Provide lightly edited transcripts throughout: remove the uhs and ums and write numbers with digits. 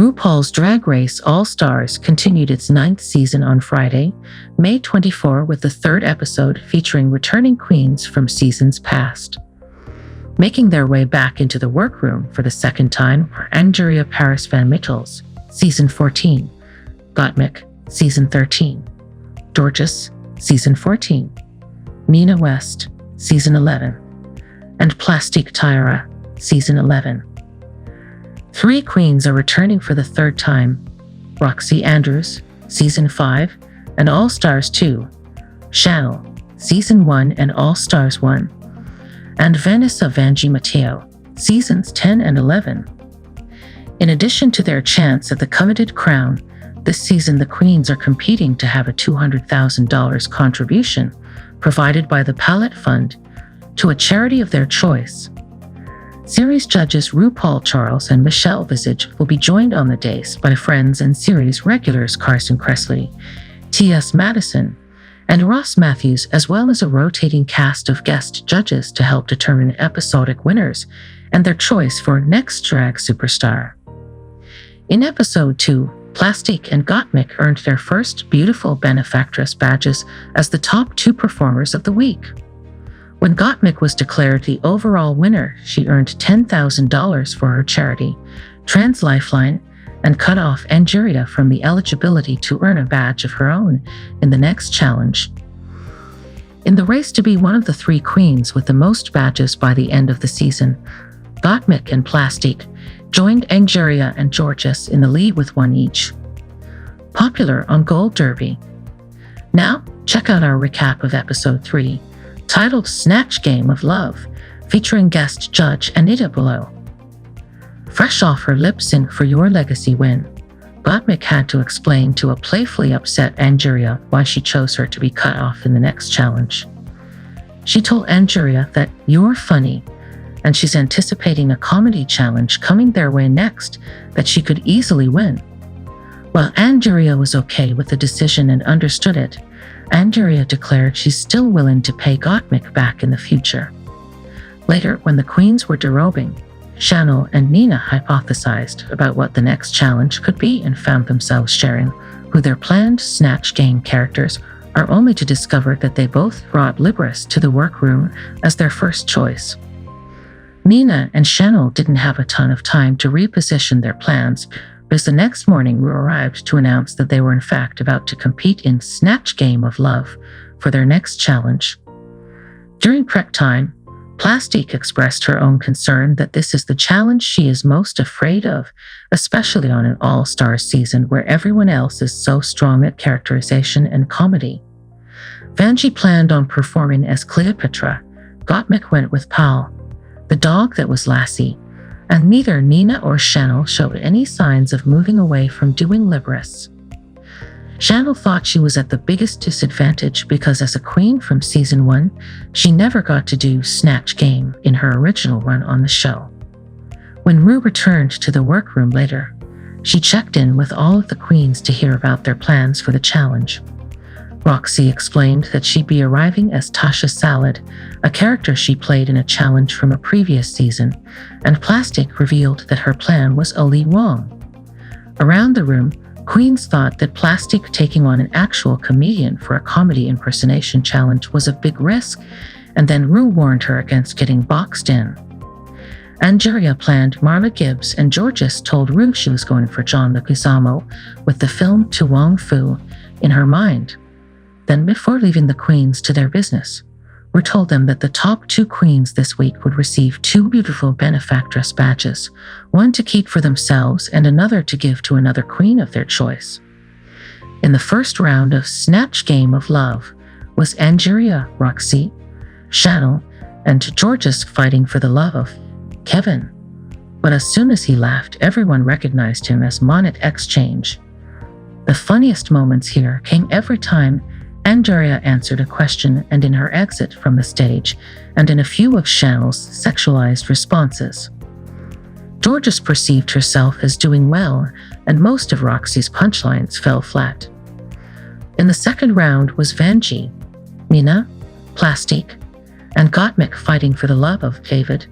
RuPaul's Drag Race All-Stars continued its 9th season on Friday, May 24, with the 3rd episode featuring returning queens from seasons past. Making their way back into the workroom for the 2nd time were Angeria Paris Van Mittels, Season 14, Gottmik, Season 13, Dorcas, Season 14, Nina West, Season 11, and Plastique Tyra, Season 11. 3 queens are returning for the 3rd time: Roxy Andrews, Season 5, and All-Stars 2, Chanel, Season 1 and All-Stars 1, and Vanessa Vanjie Mateo, Seasons 10 and 11. In addition to their chance at the coveted crown, this season the queens are competing to have a $200,000 contribution provided by the Palette Fund to a charity of their choice. Series judges RuPaul Charles and Michelle Visage will be joined on the dais by Friends and series regulars Carson Kressley, T.S. Madison, and Ross Matthews, as well as a rotating cast of guest judges to help determine episodic winners and their choice for next drag superstar. In episode 2, Plastique and Gottmik earned their first Beautiful Benefactress badges as the top 2 performers of the week. When Gottmik was declared the overall winner, she earned $10,000 for her charity, Trans Lifeline, and cut off Angeria from the eligibility to earn a badge of her own in the next challenge. In the race to be one of the 3 queens with the most badges by the end of the season, Gottmik and Plastique joined Angeria and Dorcas in the lead with 1 each. Popular on Gold Derby. Now, check out our recap of episode 3, titled Snatch Game of Love, featuring guest judge Anita below. Fresh off her lip sync for Your Legacy win, Gottmik had to explain to a playfully upset Angeria why she chose her to be cut off in the next challenge. She told Angeria that "you're funny," and she's anticipating a comedy challenge coming their way next that she could easily win. While Angeria was okay with the decision and understood it, Angeria declared she's still willing to pay Gottmik back in the future. Later, when the queens were derobing, Chanel and Nina hypothesized about what the next challenge could be and found themselves sharing who their planned Snatch Game characters are, only to discover that they both brought Libris to the workroom as their first choice. Nina and Chanel didn't have a ton of time to reposition their plans, because the next morning Ru arrived to announce that they were in fact about to compete in Snatch Game of Love for their next challenge. During prep time, Plastique expressed her own concern that this is the challenge she is most afraid of, especially on an all-stars season where everyone else is so strong at characterization and comedy. Vanjie planned on performing as Cleopatra. Gottmik went with Pal, the dog that was Lassie, and neither Nina or Chanel showed any signs of moving away from doing Libris. Chanel thought she was at the biggest disadvantage because as a queen from season 1, she never got to do Snatch Game in her original run on the show. When Ru returned to the workroom later, she checked in with all of the queens to hear about their plans for the challenge. Roxy explained that she'd be arriving as Tasha Salad, a character she played in a challenge from a previous season, and Plastique revealed that her plan was Ali Wong. Around the room, queens thought that Plastique taking on an actual comedian for a comedy impersonation challenge was a big risk, and then Ru warned her against getting boxed in. Angeria planned Marla Gibbs, and Georges told Ru she was going for John Leguizamo with the film To Wong Fu in her mind. Then, before leaving the queens to their business, Ru told them that the top 2 queens this week would receive 2 Beautiful Benefactress badges, one to keep for themselves and another to give to another queen of their choice. In the first round of Snatch Game of Love was Angeria, Roxy, Chanel, and Georges fighting for the love of Kevin. But as soon as he laughed, everyone recognized him as Monet Exchange. The funniest moments here came every time Angeria answered a question and in her exit from the stage, and in a few of Chanel's sexualized responses. Georges perceived herself as doing well, and most of Roxy's punchlines fell flat. In the second round was Vanjie, Nina, Plastique, and Gottmik fighting for the love of David,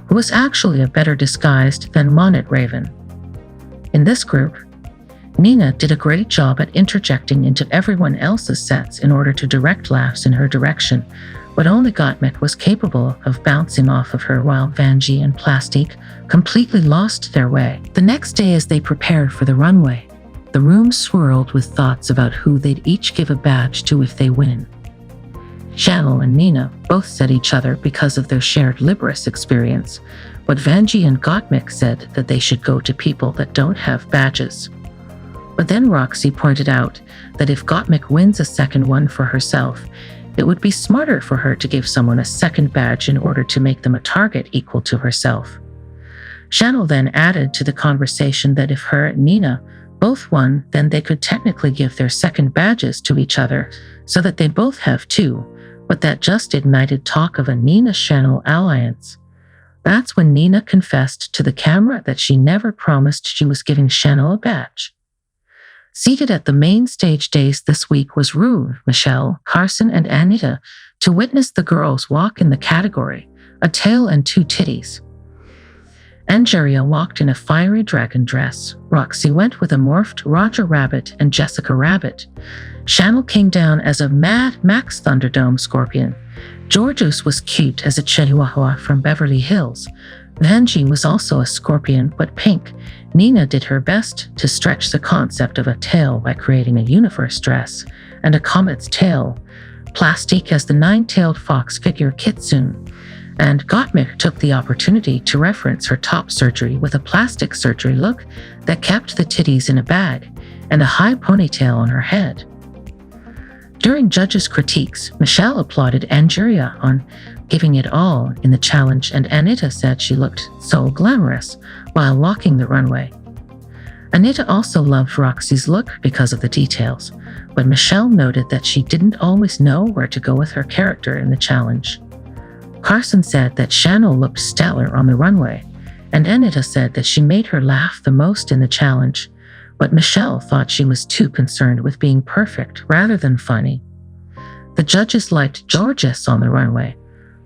who was actually a better disguised than Monet Raven. In this group, Nina did a great job at interjecting into everyone else's sets in order to direct laughs in her direction, but only Gottmik was capable of bouncing off of her while Vanjie and Plastique completely lost their way. The next day, as they prepared for the runway, the room swirled with thoughts about who they'd each give a badge to if they win. Chanel and Nina both said each other because of their shared Libris experience, but Vanjie and Gottmik said that they should go to people that don't have badges. But then Roxy pointed out that if Gottmik wins a second one for herself, it would be smarter for her to give someone a second badge in order to make them a target equal to herself. Chanel then added to the conversation that if her and Nina both won, then they could technically give their second badges to each other so that they both have two, but that just ignited talk of a Nina-Chanel alliance. That's when Nina confessed to the camera that she never promised she was giving Chanel a badge. Seated at the main stage dais this week was Rue, Michelle, Carson, and Anita to witness the girls walk in the category, a tail and two titties. Angeria walked in a fiery dragon dress. Roxy went with a morphed Roger Rabbit and Jessica Rabbit. Chanel came down as a Mad Max Thunderdome scorpion. Georgios was cute as a Chihuahua from Beverly Hills. Vanjie was also a scorpion, but pink. Nina did her best to stretch the concept of a tail by creating a universe dress and a comet's tail. Plastique as the nine-tailed fox figure Kitsune. And Gottmik took the opportunity to reference her top surgery with a plastic surgery look that kept the titties in a bag and a high ponytail on her head. During judges' critiques, Michelle applauded Angeria on giving it all in the challenge, and Anita said she looked so glamorous while walking the runway. Anita also loved Roxy's look because of the details, but Michelle noted that she didn't always know where to go with her character in the challenge. Carson said that Chanel looked stellar on the runway, and Anita said that she made her laugh the most in the challenge, but Michelle thought she was too concerned with being perfect rather than funny. The judges liked Georgios on the runway,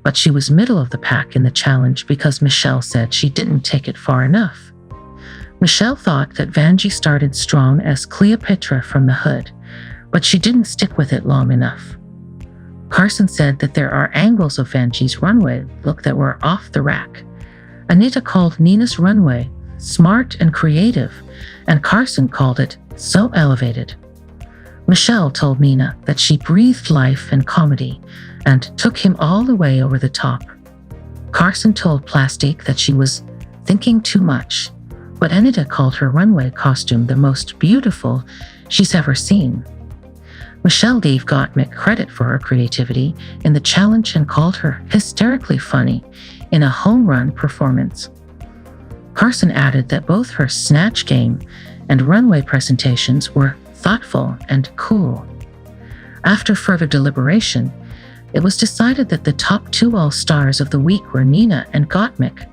but she was middle of the pack in the challenge because Michelle said she didn't take it far enough. Michelle thought that Vanjie started strong as Cleopatra from the Hood, but she didn't stick with it long enough. Carson said that there are angles of Vanjie's runway look that were off the rack. Anita called Nina's runway smart and creative, and Carson called it so elevated. Michelle told Nina that she breathed life and comedy and took him all the way over the top. Carson told Plastique that she was thinking too much, but Anita called her runway costume the most beautiful she's ever seen. Michelle gave Gottmik credit for her creativity in the challenge and called her hysterically funny in a home run performance. Carson added that both her Snatch Game and runway presentations were thoughtful and cool. After further deliberation, it was decided that the top two All-Stars of the week were Nina and Gottmik.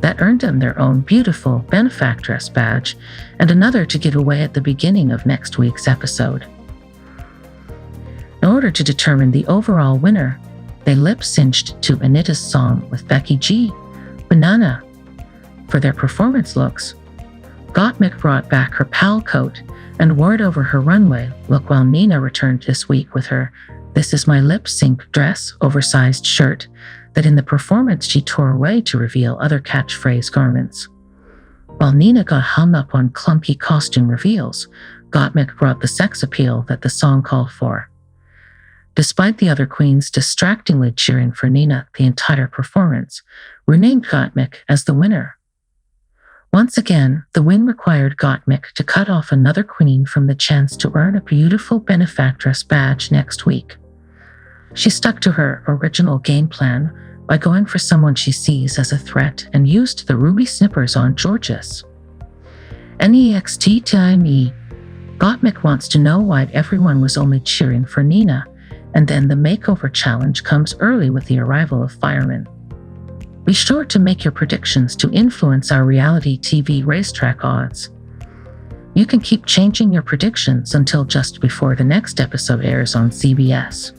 That earned them their own beautiful benefactress badge and another to give away at the beginning of next week's episode. In order to determine the overall winner, they lip-synced to Anita's song with Becky G, Banana. For their performance looks, Gottmik brought back her pal coat and wore it over her runway look, while Nina returned this week with her "This Is My Lip Sync" dress, oversized shirt that in the performance she tore away to reveal other catchphrase garments. While Nina got hung up on clunky costume reveals, Gottmik brought the sex appeal that the song called for. Despite the other queens distractingly cheering for Nina the entire performance, we named Gottmik as the winner. Once again, the win required Gottmik to cut off another queen from the chance to earn a beautiful benefactress badge next week. She stuck to her original game plan by going for someone she sees as a threat and used the ruby snippers on Georgios. NEXT time E. Gottmik wants to know why everyone was only cheering for Nina, and then the makeover challenge comes early with the arrival of firemen. Be sure to make your predictions to influence our reality TV racetrack odds. You can keep changing your predictions until just before the next episode airs on CBS.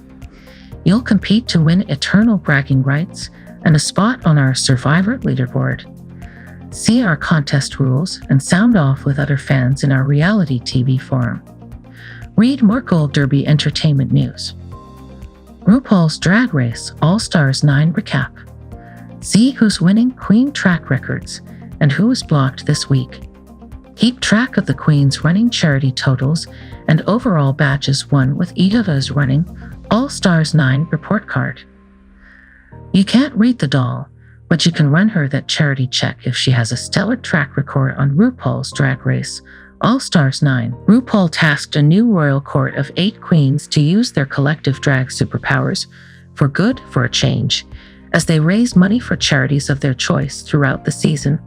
You'll compete to win eternal bragging rights and a spot on our Survivor leaderboard. See our contest rules and sound off with other fans in our reality TV forum. Read more Gold Derby entertainment news. RuPaul's Drag Race All-Stars 9 recap. See who's winning queen track records and who was blocked this week. Keep track of the queens' running charity totals and overall badges won with Eva's running All-Stars 9 report card. You can't read the doll, but you can run her that charity check if she has a stellar track record on RuPaul's Drag Race All-Stars 9. RuPaul tasked a new royal court of 8 queens to use their collective drag superpowers for good for a change, as they raise money for charities of their choice throughout the season.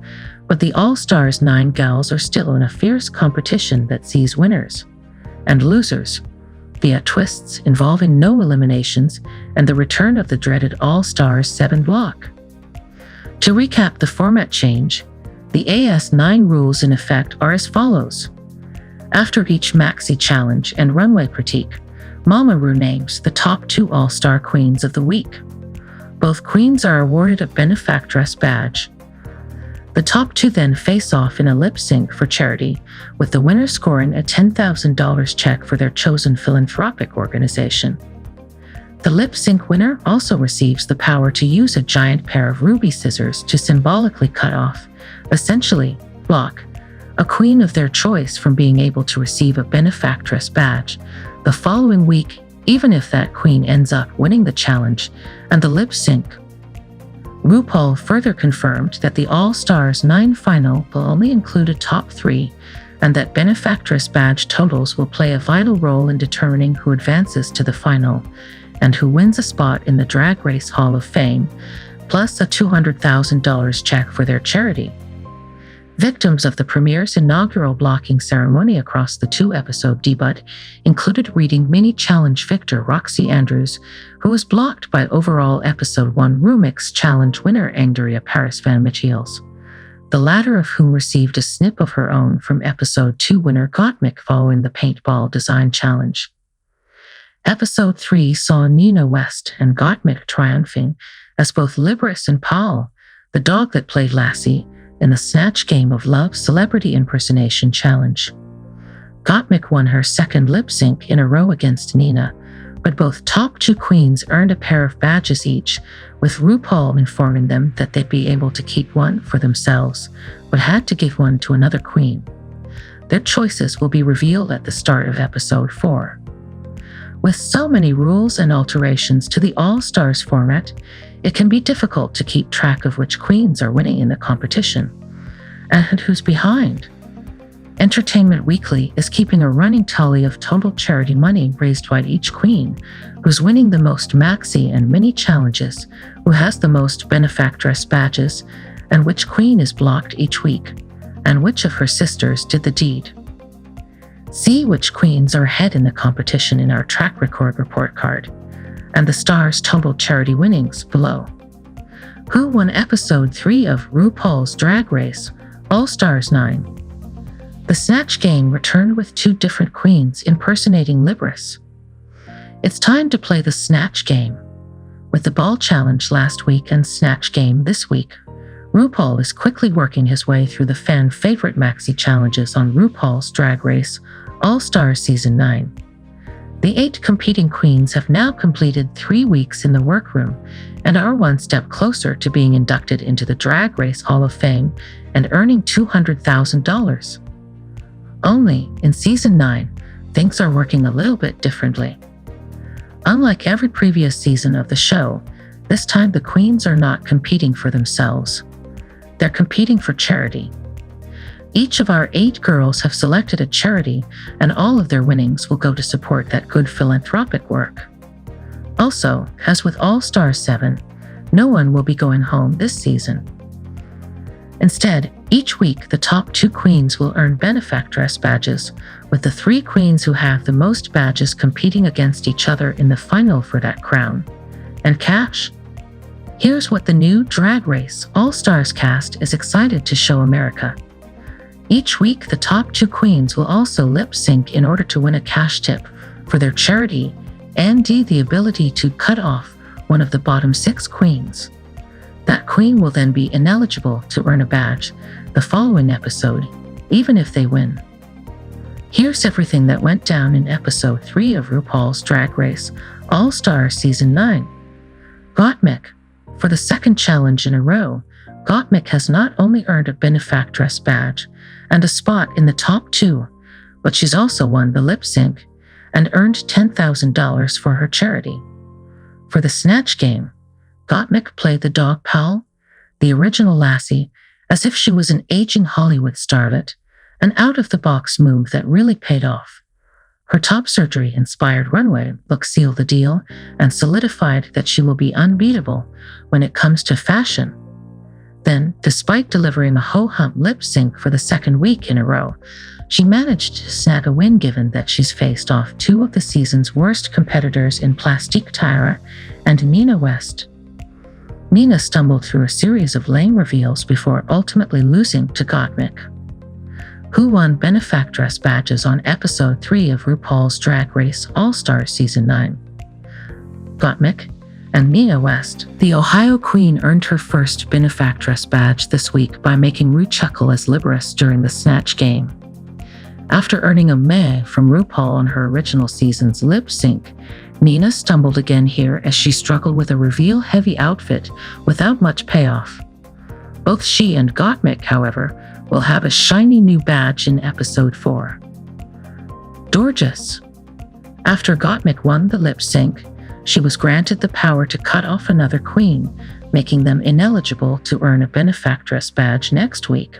But the All-Stars 9 gals are still in a fierce competition that sees winners and losers via twists involving no eliminations and the return of the dreaded All-Stars 7 block. To recap the format change, the AS9 rules in effect are as follows. After each maxi challenge and runway critique, Mama Ru names the top 2 All-Star Queens of the week. Both queens are awarded a benefactress badge. The top 2 then face off in a lip sync for charity, with the winner scoring a $10,000 check for their chosen philanthropic organization. The lip sync winner also receives the power to use a giant pair of ruby scissors to symbolically cut off, essentially block, a queen of their choice from being able to receive a benefactress badge the following week, even if that queen ends up winning the challenge and the lip sync. RuPaul further confirmed that the All-Stars 9 final will only include a top 3, and that benefactress badge totals will play a vital role in determining who advances to the final and who wins a spot in the Drag Race Hall of Fame, plus a $200,000 check for their charity. Victims of the premiere's inaugural blocking ceremony across the 2-episode debut included reading mini-challenge victor Roxy Andrews, who was blocked by overall Episode 1 Rumix Challenge winner Andrea Paris Van Michiels, the latter of whom received a snip of her own from Episode 2 winner Gottmik following the Paintball Design Challenge. Episode 3 saw Nina West and Gottmik triumphing as both Libris and Paul, the dog that played Lassie, in the Snatch Game of Love Celebrity Impersonation Challenge. Gottmik won her second lip sync in a row against Nina, but both top 2 queens earned a pair of badges each, with RuPaul informing them that they'd be able to keep one for themselves, but had to give one to another queen. Their choices will be revealed at the start of Episode 4. With so many rules and alterations to the All-Stars format, it can be difficult to keep track of which queens are winning in the competition and who's behind. Entertainment Weekly is keeping a running tally of total charity money raised by each queen, who's winning the most maxi and mini challenges, who has the most benefactress badges, and which queen is blocked each week, and which of her sisters did the deed. See which queens are ahead in the competition in our track record report card, and the stars' total charity winnings below. Who won Episode 3 of RuPaul's Drag Race All-Stars 9? The Snatch Game returned with 2 different queens impersonating Libris. It's time to play the Snatch Game. With the Ball Challenge last week and Snatch Game this week, RuPaul is quickly working his way through the fan-favorite maxi challenges on RuPaul's Drag Race All-Stars Season 9. The 8 competing queens have now completed 3 weeks in the workroom and are one step closer to being inducted into the Drag Race Hall of Fame and earning $200,000. Only, in Season 9, things are working a little bit differently. Unlike every previous season of the show, this time the queens are not competing for themselves. They're competing for charity. Each of our 8 girls have selected a charity, and all of their winnings will go to support that good philanthropic work. Also, as with All-Star 7, no one will be going home this season. Instead, each week the top 2 queens will earn benefactress badges, with the 3 queens who have the most badges competing against each other in the final for that crown. And cash? Here's what the new Drag Race All-Stars cast is excited to show America. Each week, the top 2 queens will also lip sync in order to win a cash tip for their charity and the ability to cut off one of the bottom 6 queens. That queen will then be ineligible to earn a badge the following episode, even if they win. Here's everything that went down in episode 3 of RuPaul's Drag Race All-Stars Season 9. Gottmik. For the second challenge in a row, Gottmik has not only earned a benefactress badge and a spot in the top 2, but she's also won the lip sync and earned $10,000 for her charity. For the Snatch Game, Gottmik played the dog Powell, the original Lassie, as if she was an aging Hollywood starlet, an out-of-the-box move that really paid off. Her top surgery-inspired runway look sealed the deal and solidified that she will be unbeatable when it comes to fashion. Then, despite delivering a ho-hum lip sync for the second week in a row, she managed to snag a win given that she's faced off 2 of the season's worst competitors in Plastique Tyra and Nina West. Nina stumbled through a series of lame reveals before ultimately losing to Gottmik, who won benefactress badges on episode 3 of RuPaul's Drag Race All-Stars Season 9. Gottmik and Nina West. The Ohio Queen earned her first benefactress badge this week by making Ru chuckle as Libris during the Snatch Game. After earning a meh from RuPaul on her original season's lip sync, Nina stumbled again here as she struggled with a reveal-heavy outfit without much payoff. Both she and Gottmik, however, will have a shiny new badge in episode 4. Gorgeous. After Gottmik won the lip sync, she was granted the power to cut off another queen, making them ineligible to earn a benefactress badge next week.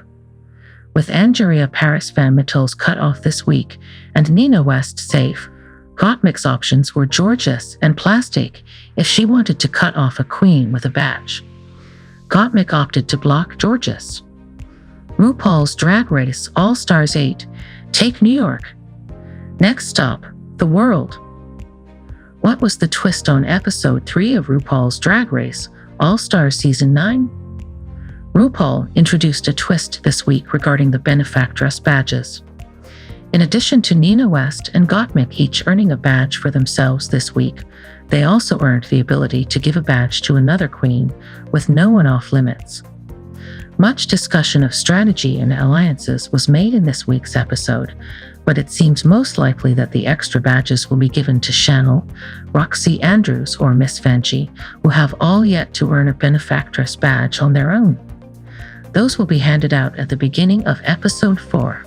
With Angeria Paris Van Mittel's cut off this week and Nina West safe, Gottmik's options were Gorgeous and Plastic if she wanted to cut off a queen with a badge. Gottmik opted to block Gorgeous. RuPaul's Drag Race All-Stars 8, Take New York. Next stop, the world. What was the twist on episode 3 of RuPaul's Drag Race All-Stars Season 9? RuPaul introduced a twist this week regarding the benefactress badges. In addition to Nina West and Gottmik each earning a badge for themselves this week, they also earned the ability to give a badge to another queen with no one off limits. Much discussion of strategy and alliances was made in this week's episode, but it seems most likely that the extra badges will be given to Chanel, Roxy Andrews, or Miss Vanjie, who have all yet to earn a benefactress badge on their own. Those will be handed out at the beginning of episode 4.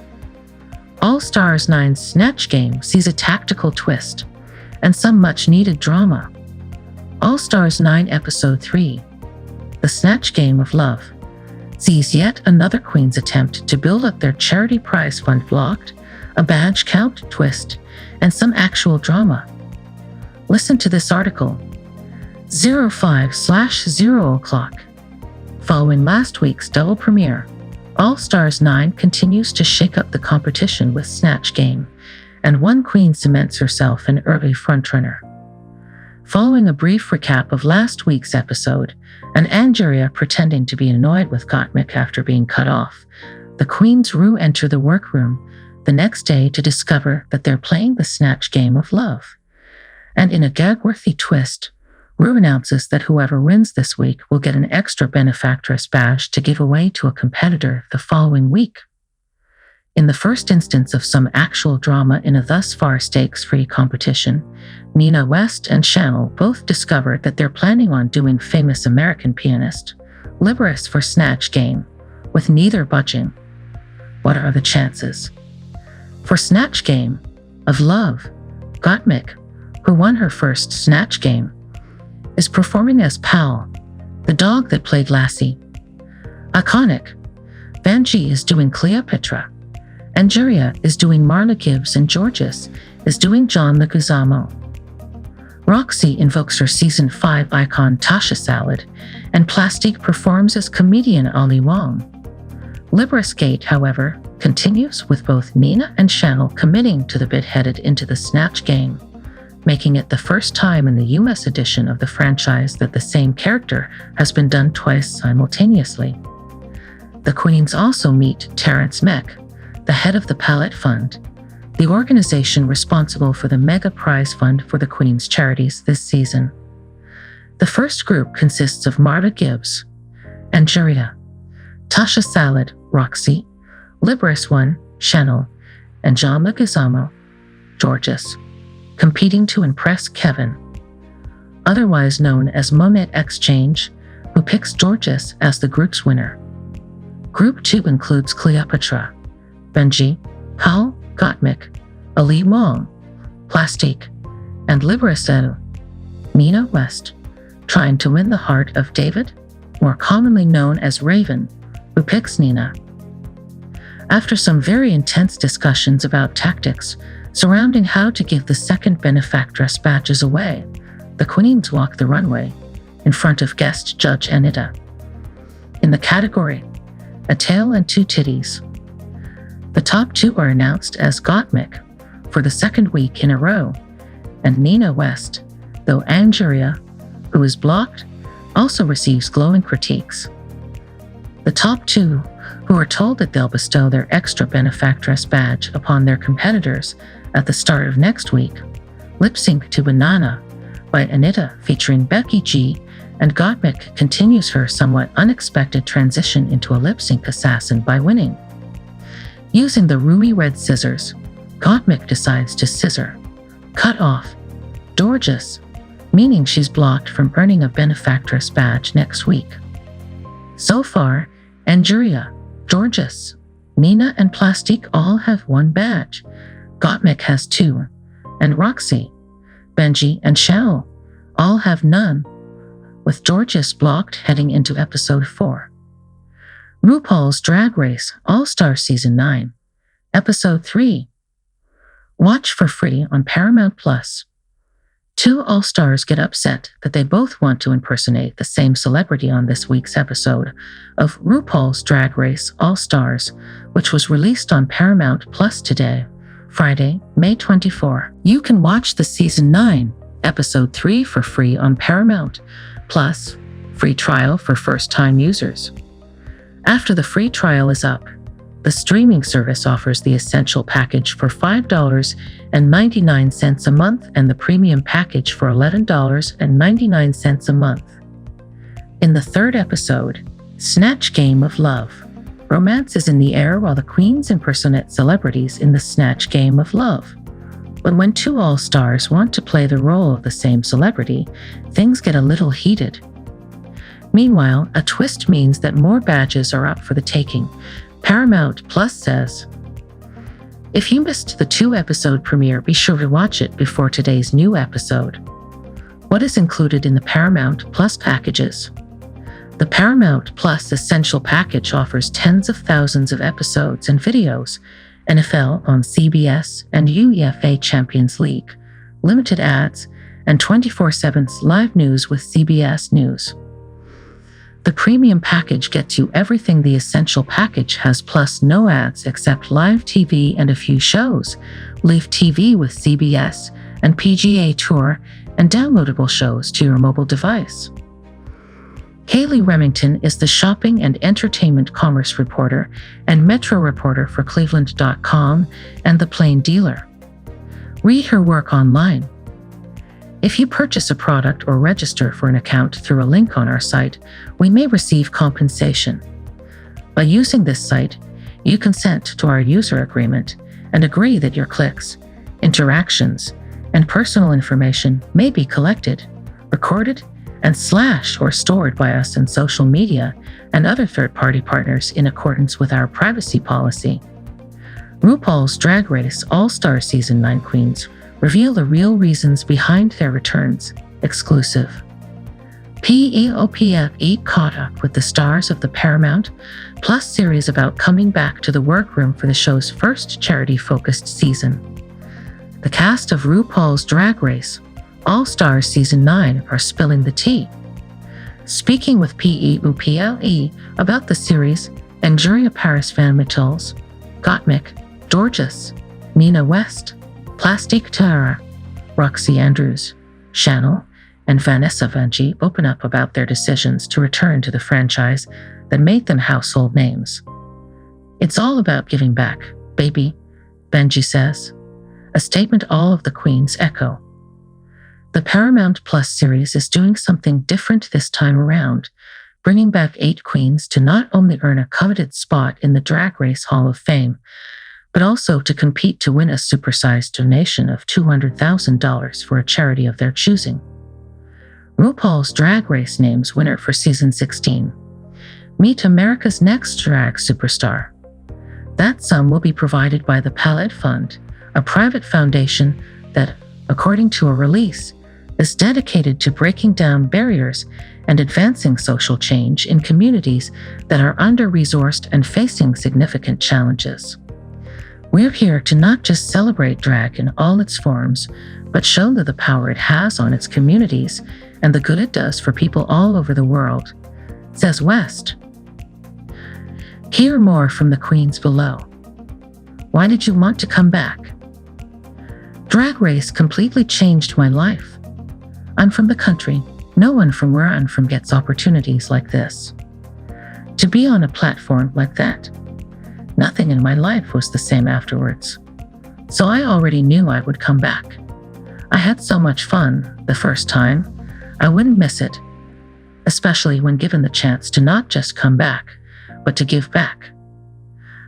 All-Stars 9's Snatch Game sees a tactical twist and some much-needed drama. All-Stars 9 Episode 3, The Snatch Game of Love, sees yet another queen's attempt to build up their charity prize fund blocked, a badge count twist, and some actual drama. Listen to this article. 05/0 o'clock. Following last week's double premiere, All-Stars 9 continues to shake up the competition with Snatch Game, and one queen cements herself an early frontrunner. Following a brief recap of last week's episode, and Angeria pretending to be annoyed with Gottmik after being cut off, the queens Ru enter the workroom the next day to discover that they're playing the Snatch Game of Love. And in a gag-worthy twist, Ru announces that whoever wins this week will get an extra benefactress badge to give away to a competitor the following week. In the first instance of some actual drama in a thus far stakes-free competition, Nina West and Chanel both discovered that they're planning on doing famous American pianist Libris for Snatch Game, with neither budging. What are the chances? For Snatch Game of Love, Gottmik, who won her first Snatch Game, is performing as Pal, the dog that played Lassie. Iconic, Vanjie is doing Cleopatra. Angeria is doing Marla Gibbs, and Gorgeous is doing John Leguizamo. Roxy invokes her Season 5 icon Tasha Salad, and Plastique performs as comedian Ali Wong. Libris Gate, however, continues with both Nina and Chanel committing to the bit headed into the Snatch Game, making it the first time in the US edition of the franchise that the same character has been done twice simultaneously. The queens also meet Terrence Meck, the head of the Palette Fund, the organization responsible for the mega prize fund for the Queen's charities this season. The first group consists of Marla Gibbs, Angeria, Tasha Salad, Roxy, Libris One, Chanel, and John Leguizamo, Georges, competing to impress Kevin, otherwise known as Monet Exchange, who picks Georges as the group's winner. Group 2 includes Cleopatra, Benji, Paul Gottmik, Ali Wong, Plastique, and Libris Mina West, trying to win the heart of David, more commonly known as Raven, who picks Nina. After some very intense discussions about tactics surrounding how to give the second benefactress badges away, the queens walk the runway in front of guest judge Anita. In the category, A Tail and Two Titties, the top two are announced as Gottmik for the second week in a row, and Nina West, though Angeria, who is blocked, also receives glowing critiques. The top two, who are told that they'll bestow their extra benefactress badge upon their competitors at the start of next week, lip sync to Banana by Anita featuring Becky G, and Gottmik continues her somewhat unexpected transition into a lip sync assassin by winning. Using the ruby red scissors, Gottmik decides to cut off Georges, meaning she's blocked from earning a benefactress badge next week. So far, Angeria, Georges, Nina, and Plastique all have one badge. Gottmik has two, and Roxy, Benji, and Chanel all have none, with Georges blocked heading into episode 4. RuPaul's Drag Race All-Star Season 9, Episode 3. Watch for free on Paramount+. Two All-Stars get upset that they both want to impersonate the same celebrity on this week's episode of RuPaul's Drag Race All-Stars, which was released on Paramount+ today, Friday, May 24. You can watch the Season 9, Episode 3 for free on Paramount+, free trial for first-time users. After the free trial is up, the streaming service offers the Essential package for $5.99 a month and the Premium package for $11.99 a month. In the third episode, Snatch Game of Love, romance is in the air while the queens impersonate celebrities in the Snatch Game of Love. But when two all-stars want to play the role of the same celebrity, things get a little heated. Meanwhile, a twist means that more badges are up for the taking. Paramount+ says, if you missed the 2-episode premiere, be sure to watch it before today's new episode. What is included in the Paramount+ packages? The Paramount+ Essential package offers tens of thousands of episodes and videos, NFL on CBS and UEFA Champions League, limited ads, and 24/7 live news with CBS News. The Premium package gets you everything the Essential package has, plus no ads except live TV and a few shows, live TV with CBS and PGA Tour, and downloadable shows to your mobile device. Kaylee Remington is the shopping and entertainment commerce reporter and metro reporter for Cleveland.com and The Plain Dealer. Read her work online. If you purchase a product or register for an account through a link on our site, we may receive compensation. By using this site, you consent to our user agreement and agree that your clicks, interactions, and personal information may be collected, recorded, and slashed or stored by us in social media and other third-party partners in accordance with our privacy policy. RuPaul's Drag Race All-Star Season 9 queens reveal the real reasons behind their returns, exclusive. PEOPFE caught up with the stars of the Paramount+ series about coming back to the workroom for the show's first charity-focused season. The cast of RuPaul's Drag Race All-Stars Season 9 are spilling the tea. Speaking with PEOPLE about the series, Angeria Paris Van Mittels, Gottmik, Georges, Nina West, Plastique Tara, Roxy Andrews, Chanel, and Vanessa Vanjie open up about their decisions to return to the franchise that made them household names. It's all about giving back, baby, Vanjie says, a statement all of the queens echo. The Paramount+ series is doing something different this time around, bringing back 8 queens to not only earn a coveted spot in the Drag Race Hall of Fame, but also to compete to win a supersized donation of $200,000 for a charity of their choosing. RuPaul's Drag Race names winner for Season 16. Meet America's Next Drag Superstar. That sum will be provided by the Palette Fund, a private foundation that, according to a release, is dedicated to breaking down barriers and advancing social change in communities that are under-resourced and facing significant challenges. We're here to not just celebrate drag in all its forms, but show the power it has on its communities and the good it does for people all over the world, says West. Hear more from the queens below. Why did you want to come back? Drag Race completely changed my life. I'm from the country. No one from where I'm from gets opportunities like this. To be on a platform like that, nothing in my life was the same afterwards. So I already knew I would come back. I had so much fun the first time, I wouldn't miss it, especially when given the chance to not just come back, but to give back.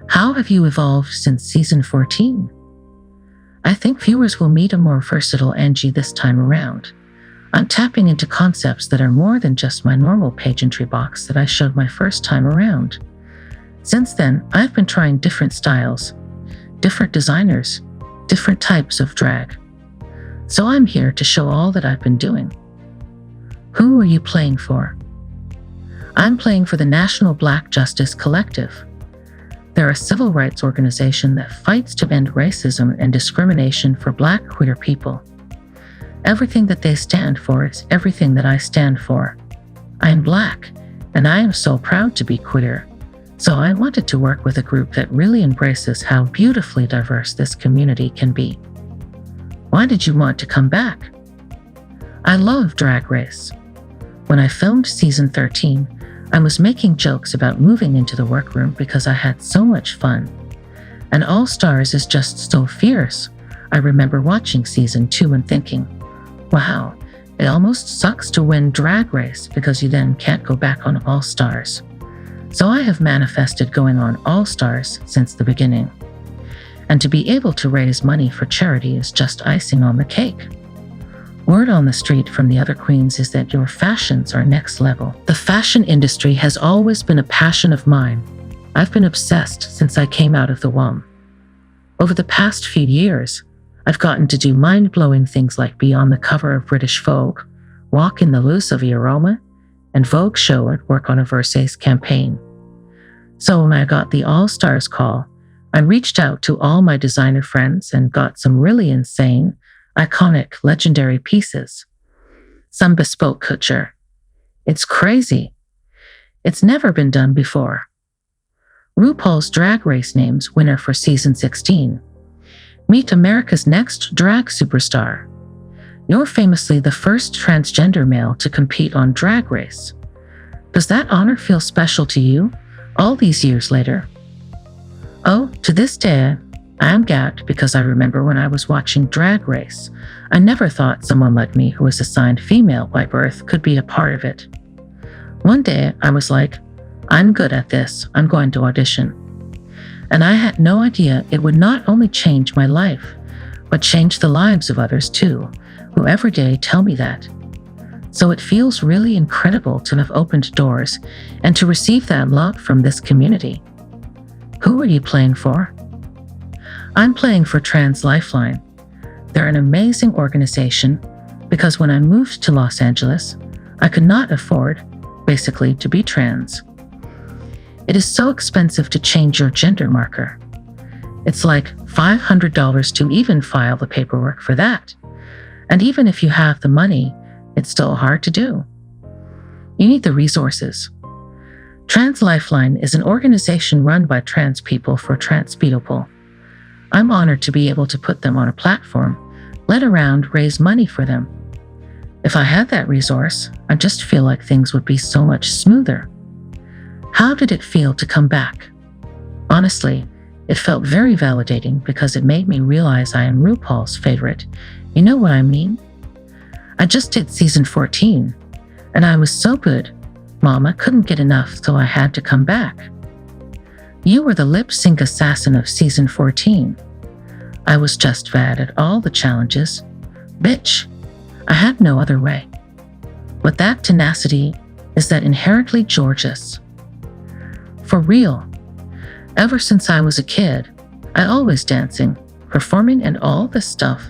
How have you evolved since season 14? I think viewers will meet a more versatile Angie this time around. I'm tapping into concepts that are more than just my normal pageantry box that I showed my first time around. Since then, I've been trying different styles, different designers, different types of drag. So I'm here to show all that I've been doing. Who are you playing for? I'm playing for the National Black Justice Collective. They're a civil rights organization that fights to end racism and discrimination for Black queer people. Everything that they stand for is everything that I stand for. I am Black, and I am so proud to be queer. So I wanted to work with a group that really embraces how beautifully diverse this community can be. Why did you want to come back? I love Drag Race. When I filmed season 13, I was making jokes about moving into the workroom because I had so much fun. And All Stars is just so fierce. I remember watching season 2 and thinking, wow, it almost sucks to win Drag Race because you then can't go back on All Stars. So I have manifested going on All Stars since the beginning. And to be able to raise money for charity is just icing on the cake. Word on the street from the other queens is that your fashions are next level. The fashion industry has always been a passion of mine. I've been obsessed since I came out of the womb. Over the past few years, I've gotten to do mind-blowing things like be on the cover of British Vogue, walk in the loose of Aroma, and Vogue show and work on a Versace campaign. So when I got the All Stars call, I reached out to all my designer friends and got some really insane, iconic, legendary pieces. Some bespoke couture. It's crazy. It's never been done before. RuPaul's Drag Race names winner for season 16. Meet America's Next Drag Superstar. You're famously the first transgender male to compete on Drag Race. Does that honor feel special to you all these years later? Oh, to this day, I am gagged because I remember when I was watching Drag Race, I never thought someone like me who was assigned female by birth could be a part of it. One day, I was like, I'm good at this, I'm going to audition. And I had no idea it would not only change my life, but change the lives of others too, who every day tell me that. So it feels really incredible to have opened doors and to receive that love from this community. Who are you playing for? I'm playing for Trans Lifeline. They're an amazing organization because when I moved to Los Angeles, I could not afford, basically, to be trans. It is so expensive to change your gender marker. It's like $500 to even file the paperwork for that. And even if you have the money, it's still hard to do. You need the resources. Trans Lifeline is an organization run by trans people for trans people. I'm honored to be able to put them on a platform, let around raise money for them. If I had that resource, I just feel like things would be so much smoother. How did it feel to come back? Honestly, it felt very validating because it made me realize I am RuPaul's favorite. You know what I mean? I just did season 14, and I was so good. Mama couldn't get enough, so I had to come back. You were the lip sync assassin of season 14. I was just bad at all the challenges. Bitch, I had no other way. But that tenacity is that inherently gorgeous. For real, ever since I was a kid, I always dancing, performing and all this stuff.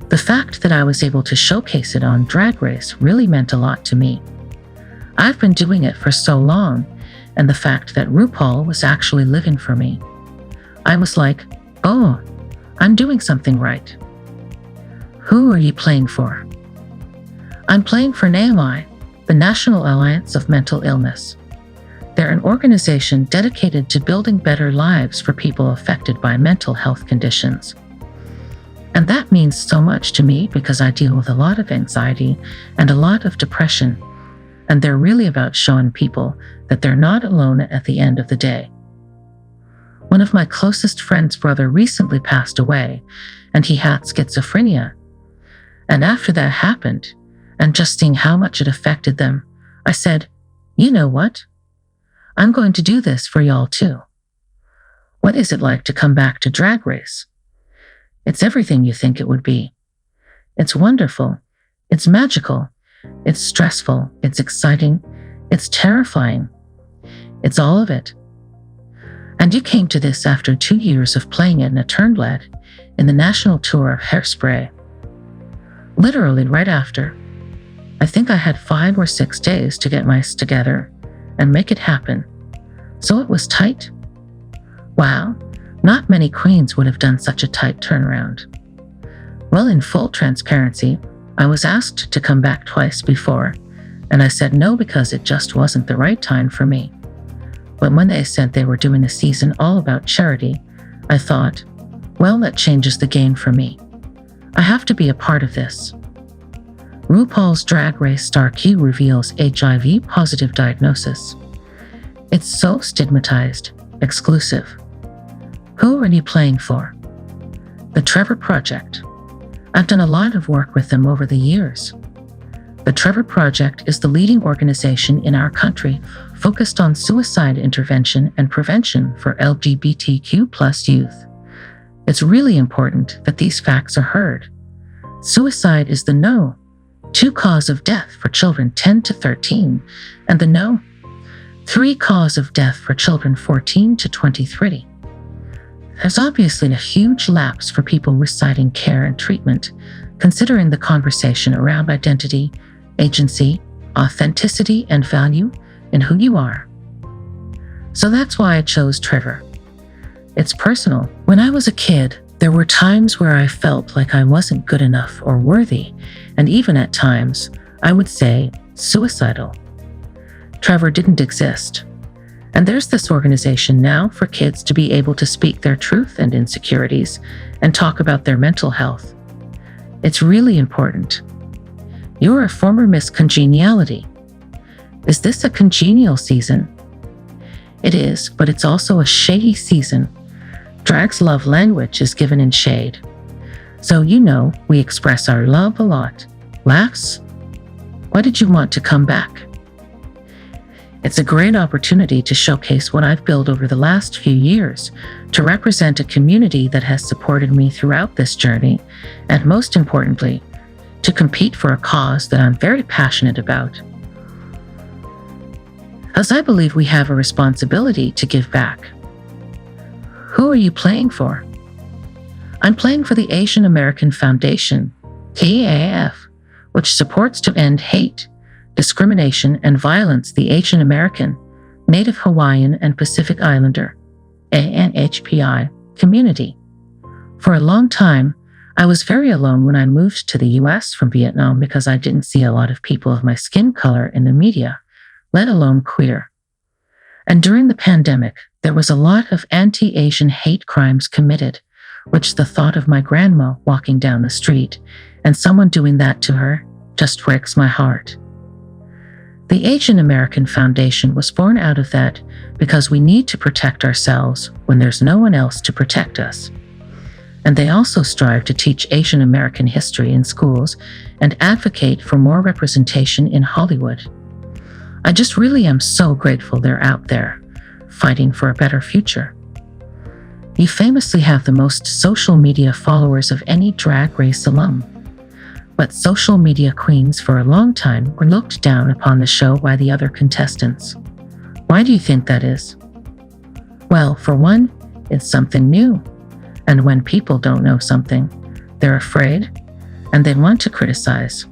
The fact that I was able to showcase it on Drag Race really meant a lot to me. I've been doing it for so long, and the fact that RuPaul was actually living for me. I was like, oh, I'm doing something right. Who are you playing for? I'm playing for NAMI, the National Alliance of Mental Illness. They're an organization dedicated to building better lives for people affected by mental health conditions. And that means so much to me because I deal with a lot of anxiety and a lot of depression, and they're really about showing people that they're not alone at the end of the day. One of my closest friend's brother recently passed away, and he had schizophrenia. And after that happened, and just seeing how much it affected them, I said, you know what? I'm going to do this for y'all too. What is it like to come back to Drag Race? It's everything you think it would be. It's wonderful. It's magical. It's stressful. It's exciting. It's terrifying. It's all of it. And you came to this after 2 years of playing it in a turnblad in the national tour of Hairspray. Literally right after. I think I had 5 or 6 days to get my together and make it happen. So it was tight. Wow, not many queens would have done such a tight turnaround. Well, in full transparency, I was asked to come back twice before, and I said no because it just wasn't the right time for me. But when they said they were doing a season all about charity, I thought, well, that changes the game for me. I have to be a part of this. RuPaul's Drag Race star Q reveals HIV-positive diagnosis. It's so stigmatized, exclusive. Who are you playing for? The Trevor Project. I've done a lot of work with them over the years. The Trevor Project is the leading organization in our country focused on suicide intervention and prevention for LGBTQ+ youth. It's really important that these facts are heard. Suicide is the no. 2 cause of death for children 10 to 13, and the no. 3 cause of death for children 14 to 23. There's obviously a huge lapse for people reciting care and treatment, considering the conversation around identity, agency, authenticity, and value in who you are. So that's why I chose Trevor. It's personal. When I was a kid, there were times where I felt like I wasn't good enough or worthy, and even at times, I would say, suicidal. Trevor didn't exist. And there's this organization now for kids to be able to speak their truth and insecurities and talk about their mental health. It's really important. You're a former Miss Congeniality. Is this a congenial season? It is, but it's also a shady season. Drag's love language is given in shade. So you know we express our love a lot. Laughs? Why did you want to come back? It's a great opportunity to showcase what I've built over the last few years, to represent a community that has supported me throughout this journey, and most importantly, to compete for a cause that I'm very passionate about. As I believe we have a responsibility to give back. Who are you playing for? I'm playing for the Asian American Foundation, AAF, which supports to end hate, discrimination, and violence the Asian American, Native Hawaiian, and Pacific Islander, ANHPI, community. For a long time, I was very alone when I moved to the US from Vietnam because I didn't see a lot of people of my skin color in the media, let alone queer. And during the pandemic, there was a lot of anti-Asian hate crimes committed, which the thought of my grandma walking down the street and someone doing that to her just breaks my heart. The Asian American Foundation was born out of that because we need to protect ourselves when there's no one else to protect us. And they also strive to teach Asian American history in schools and advocate for more representation in Hollywood. I just really am so grateful they're out there, fighting for a better future. You famously have the most social media followers of any Drag Race alum. But social media queens for a long time were looked down upon the show by the other contestants. Why do you think that is? Well, for one, it's something new. And when people don't know something, they're afraid and they want to criticize.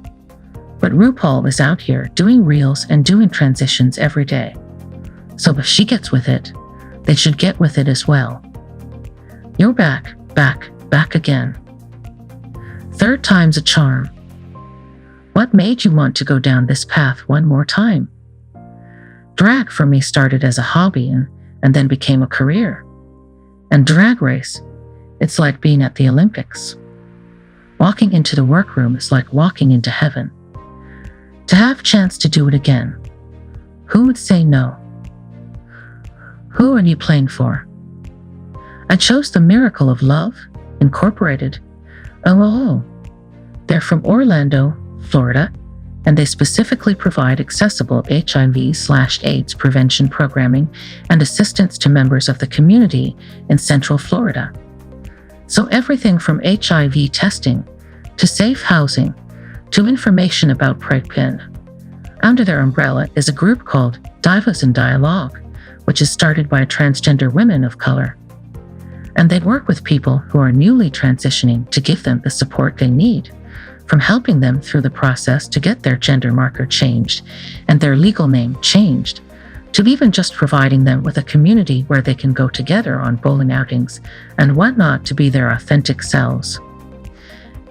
But RuPaul is out here doing reels and doing transitions every day. So if she gets with it, they should get with it as well. You're back again. Third time's a charm. What made you want to go down this path one more time? Drag for me started as a hobby and then became a career. And Drag Race, it's like being at the Olympics. Walking into the workroom is like walking into heaven. To have a chance to do it again, who would say no? Who are you playing for? I chose the Miracle of Love, Incorporated. Oh, they're from Orlando, Florida, and they specifically provide accessible HIV/AIDS prevention programming and assistance to members of the community in Central Florida. So everything from HIV testing to safe housing to information about PrEP. Under their umbrella is a group called Divas in Dialogue, which is started by transgender women of color. And they work with people who are newly transitioning to give them the support they need, from helping them through the process to get their gender marker changed and their legal name changed, to even just providing them with a community where they can go together on bowling outings and whatnot to be their authentic selves.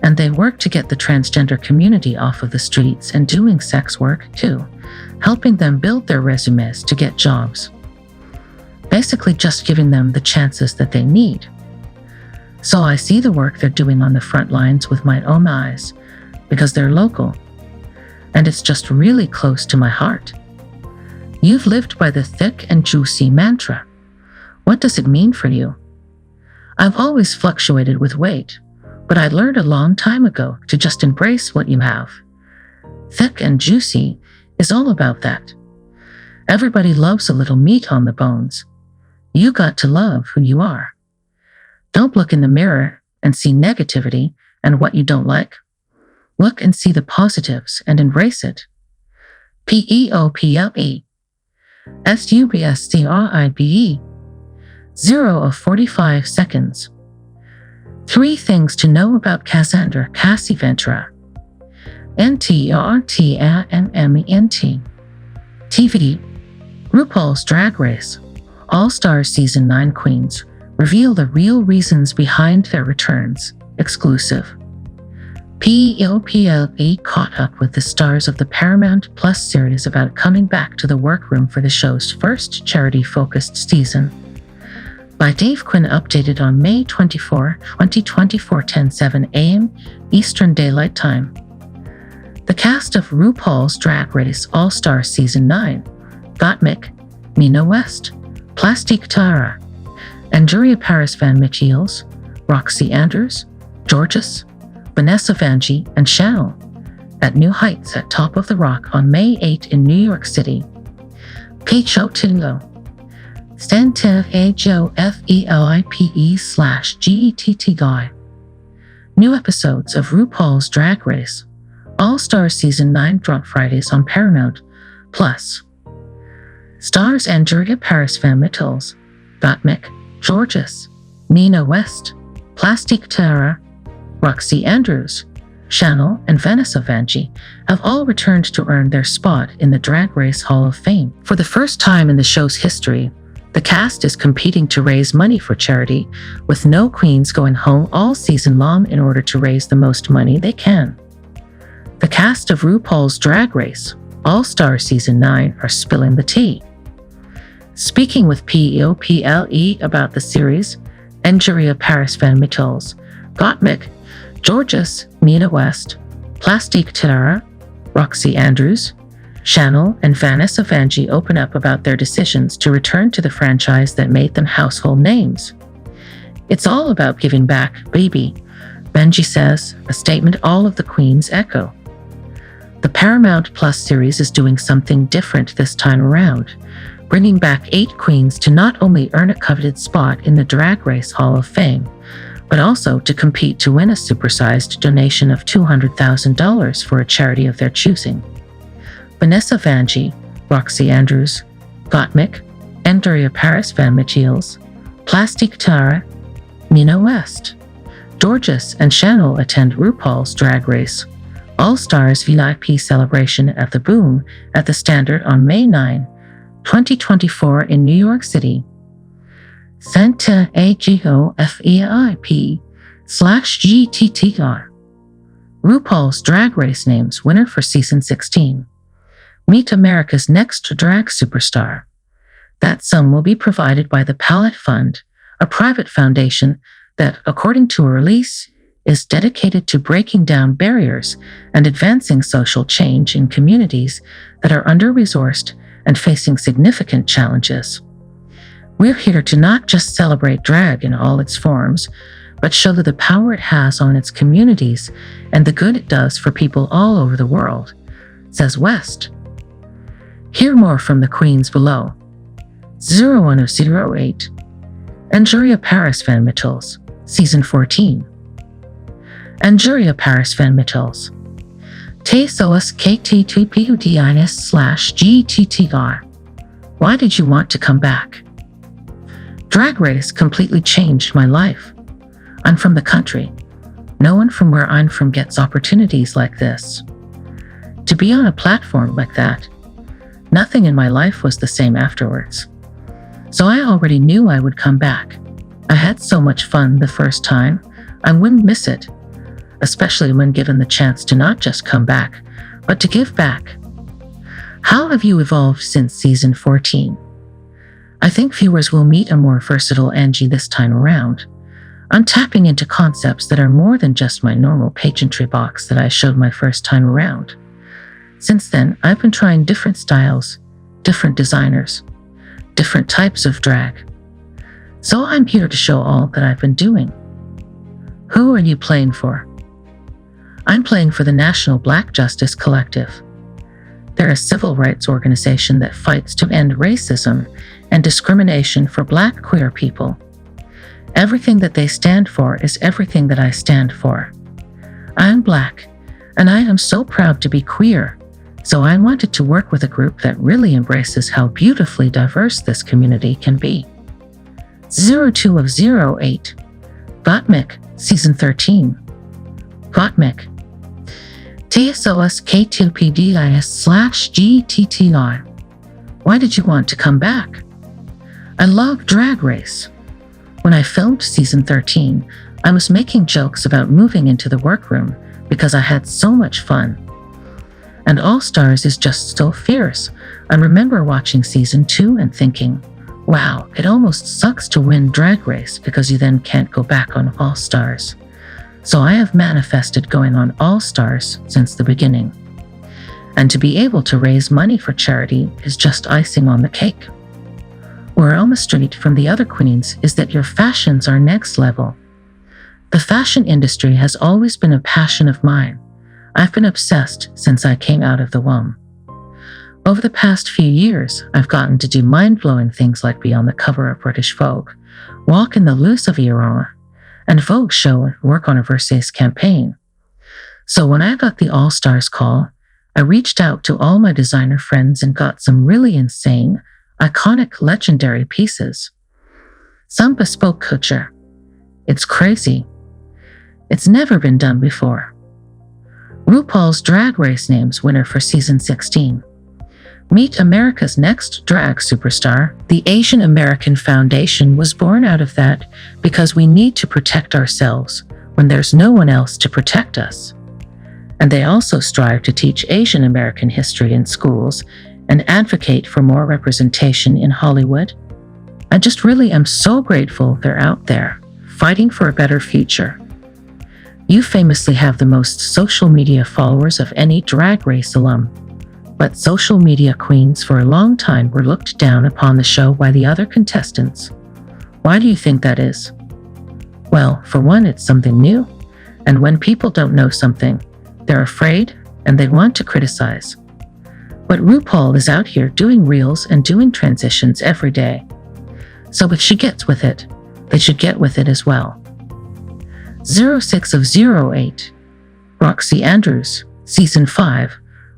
And they work to get the transgender community off of the streets and doing sex work too, helping them build their resumes to get jobs. Basically just giving them the chances that they need. So I see the work they're doing on the front lines with my own eyes, because they're local, and it's just really close to my heart. You've lived by the thick and juicy mantra. What does it mean for you? I've always fluctuated with weight, but I learned a long time ago to just embrace what you have. Thick and juicy is all about that. Everybody loves a little meat on the bones. You got to love who you are. Don't look in the mirror and see negativity and what you don't like. Look and see the positives and embrace it. PEOPLE. SUBSTRIBE. 0 of 45 seconds. 3 things to know about Cassandra Cassie Ventura. NTRTAMMENT. TV. RuPaul's Drag Race. All-Stars Season 9 Queens reveal the real reasons behind their returns. Exclusive. PEOPLE caught up with the stars of the Paramount Plus series about coming back to the workroom for the show's first charity-focused season. By Dave Quinn updated on May 24, 2024, 10:07 a.m. Eastern Daylight Time. The cast of RuPaul's Drag Race All-Star Season 9, Gottmik, Nina West, Plastique Tara, Andrea Paris Van Michiels, Roxy Andrews, Georges, Vanessa Vanjie, and Chanel at new heights at Top of the Rock on May 8 in New York City. Peach Otillo. STANTFELIPE/GETT Guy. New episodes of RuPaul's Drag Race All-Star Season 9 drop Fridays on Paramount Plus. Stars Andrea Paris Van Michiels, Gottmik, Georges, Nina West, Plastique Tara, Roxy Andrews, Chanel, and Vanessa Vanjie have all returned to earn their spot in the Drag Race Hall of Fame. For the first time in the show's history, the cast is competing to raise money for charity, with no queens going home all season long in order to raise the most money they can. The cast of RuPaul's Drag Race All-Star Season 9 are spilling the tea. Speaking with PEOPLE about the series, Andrea Paris Van Michiels, Gottmik, Georges, Nina West, Plastique Tara, Roxy Andrews, Chanel, and Vanessa Vanjie open up about their decisions to return to the franchise that made them household names. It's all about giving back, baby, Vanjie says, a statement all of the queens echo. The Paramount Plus series is doing something different this time around, bringing back 8 queens to not only earn a coveted spot in the Drag Race Hall of Fame, but also to compete to win a supersized donation of $200,000 for a charity of their choosing. Vanessa Vanjie, Roxy Andrews, Gottmik, Andrea Paris Van Michiels, Plastic Tara, Nina West, Dorcas and Chanel attend RuPaul's Drag Race All-Stars VIP celebration at the Boom at the Standard on May 9, 2024 in New York City. Santa AGOFEIP/GTTR. RuPaul's Drag Race names winner for season 16. Meet America's Next Drag Superstar. That sum will be provided by the Palette Fund, a private foundation that, according to a release, is dedicated to breaking down barriers and advancing social change in communities that are under-resourced and facing significant challenges. We're here to not just celebrate drag in all its forms, but show the power it has on its communities and the good it does for people all over the world, says West. Hear more from the queens below. 01008. Andrea Paris Van Michiels, Season 14. Andrea Paris Van Michiels. TSOS KT2PUDINS/GTTR. Why did you want to come back? Drag Race completely changed my life. I'm from the country. No one from where I'm from gets opportunities like this. To be on a platform like that, nothing in my life was the same afterwards. So I already knew I would come back. I had so much fun the first time, I wouldn't miss it, especially when given the chance to not just come back, but to give back. How have you evolved since season 14? I think viewers will meet a more versatile Angie this time around. I'm tapping into concepts that are more than just my normal pageantry box that I showed my first time around. Since then, I've been trying different styles, different designers, different types of drag. So I'm here to show all that I've been doing. Who are you playing for? I'm playing for the National Black Justice Collective. They're a civil rights organization that fights to end racism and discrimination for Black queer people. Everything that they stand for is everything that I stand for. I'm Black, and I am so proud to be queer, so I wanted to work with a group that really embraces how beautifully diverse this community can be. 0208. Gottmik, Season 13. Gottmik. TSOS K2PDIS/GTTR. Why did you want to come back? I love Drag Race. When I filmed season 13, I was making jokes about moving into the workroom because I had so much fun. And All Stars is just so fierce. I remember watching season 2 and thinking, wow, it almost sucks to win Drag Race because you then can't go back on All Stars. So I have manifested going on All Stars since the beginning. And to be able to raise money for charity is just icing on the cake. Where Elma Street from the other queens is that your fashions are next level. The fashion industry has always been a passion of mine. I've been obsessed since I came out of the womb. Over the past few years, I've gotten to do mind-blowing things like be on the cover of British Vogue, walk in the Lucivy aroma, and Vogue show and work on a Versace campaign. So when I got the All Stars call, I reached out to all my designer friends and got some really insane, iconic, legendary pieces. Some bespoke couture. It's crazy. It's never been done before. RuPaul's Drag Race names winner for season 16. Meet America's Next Drag Superstar. The Asian American Foundation was born out of that because we need to protect ourselves when there's no one else to protect us. And they also strive to teach Asian American history in schools and advocate for more representation in Hollywood. I just really am so grateful they're out there, fighting for a better future. You famously have the most social media followers of any Drag Race alum, but social media queens for a long time were looked down upon the show by the other contestants. Why do you think that is? Well, for one, it's something new, and when people don't know something, they're afraid, and they want to criticize. But RuPaul is out here doing reels and doing transitions every day. So if she gets with it, they should get with it as well. 06 of 08, Roxy Andrews, Season 5,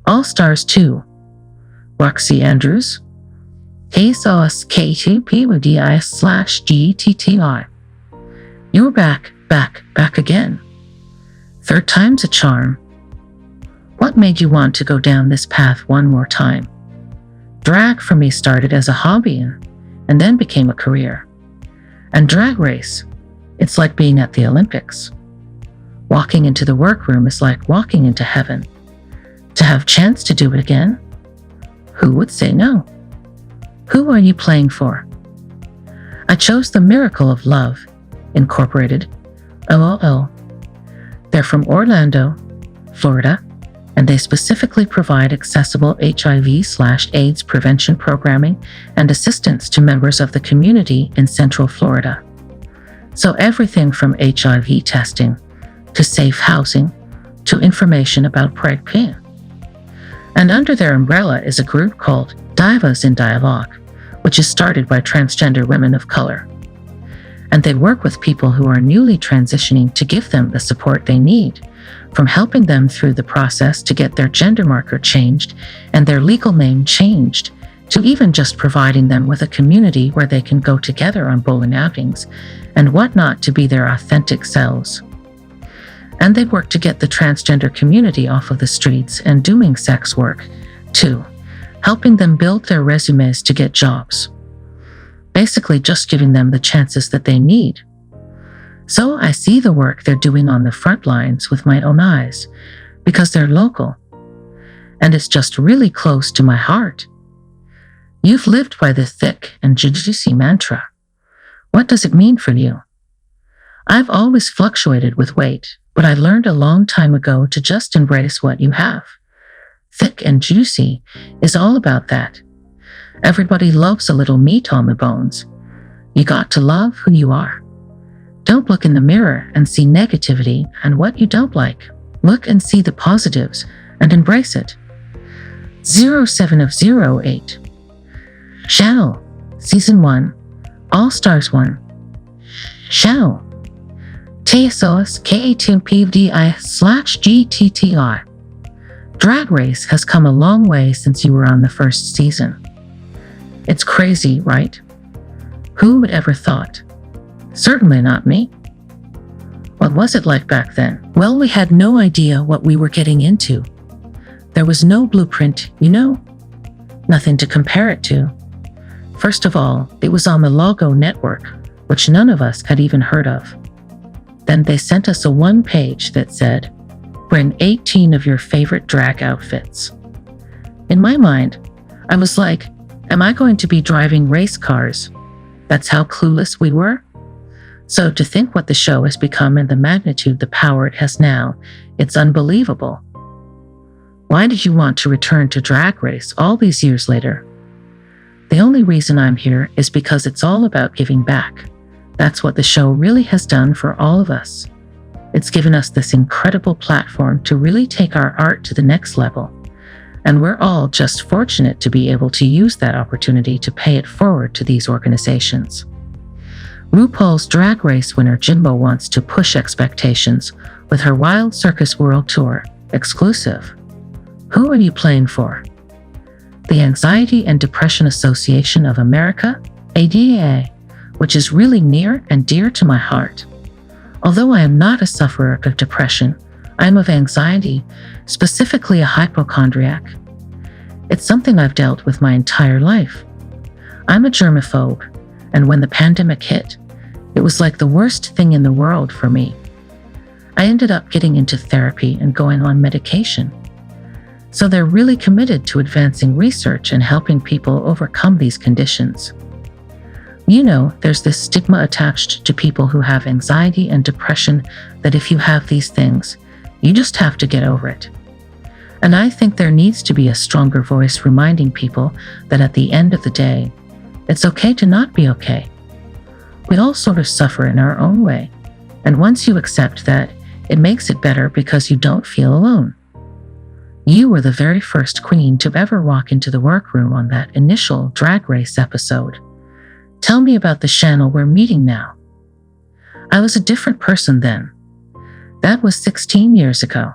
All Stars 2. Roxy Andrews, KSOSKTPWDI/GTTI. You're back again. Third time's a charm. What made you want to go down this path one more time? Drag for me started as a hobby and then became a career. And Drag Race, it's like being at the Olympics. Walking into the workroom is like walking into heaven. To have chance to do it again? Who would say no? Who are you playing for? I chose the Miracle of Love, Incorporated, OLO. They're from Orlando, Florida, and they specifically provide accessible HIV/AIDS prevention programming and assistance to members of the community in Central Florida. So everything from HIV testing, to safe housing, to information about Preg Pain. And under their umbrella is a group called Divas in Dialogue, which is started by transgender women of color. And they work with people who are newly transitioning to give them the support they need, from helping them through the process to get their gender marker changed and their legal name changed, to even just providing them with a community where they can go together on bowling outings and whatnot to be their authentic selves. And they work to get the transgender community off of the streets and doing sex work, too, helping them build their resumes to get jobs. Basically just giving them the chances that they need. So I see the work they're doing on the front lines with my own eyes, because they're local. And it's just really close to my heart. You've lived by the thick and juicy mantra. What does it mean for you? I've always fluctuated with weight, but I learned a long time ago to just embrace what you have. Thick and juicy is all about that. Everybody loves a little meat on the bones. You got to love who you are. Don't look in the mirror and see negativity and what you don't like. Look and see the positives and embrace it. 07 of 08. Chanel, Season 1, All Stars 1. Chanel, TSOSKATPVDI/GTTI. Drag Race has come a long way since you were on the first season. It's crazy, right? Who would ever thought? Certainly not me. What was it like back then? Well, we had no idea what we were getting into. There was no blueprint, nothing to compare it to. First of all, it was on the Logo network, which none of us had even heard of. Then they sent us a one-page that said, bring 18 of your favorite drag outfits. In my mind, I was like, am I going to be driving race cars? That's how clueless we were? So to think what the show has become and the magnitude, the power it has now, it's unbelievable. Why did you want to return to Drag Race all these years later? The only reason I'm here is because it's all about giving back. That's what the show really has done for all of us. It's given us this incredible platform to really take our art to the next level. And we're all just fortunate to be able to use that opportunity to pay it forward to these organizations. RuPaul's Drag Race winner Jimbo wants to push expectations with her Wild Circus World Tour, exclusive. Who are you playing for? The Anxiety and Depression Association of America, ADA, which is really near and dear to my heart. Although I am not a sufferer of depression, I am of anxiety, specifically a hypochondriac. It's something I've dealt with my entire life. I'm a germaphobe, and when the pandemic hit, it was like the worst thing in the world for me. I ended up getting into therapy and going on medication. So they're really committed to advancing research and helping people overcome these conditions. There's this stigma attached to people who have anxiety and depression that if you have these things, you just have to get over it. And I think there needs to be a stronger voice reminding people that at the end of the day, it's okay to not be okay. We all sort of suffer in our own way. And once you accept that, it makes it better because you don't feel alone. You were the very first queen to ever walk into the workroom on that initial Drag Race episode. Tell me about the channel we're meeting now. I was a different person then. That was 16 years ago.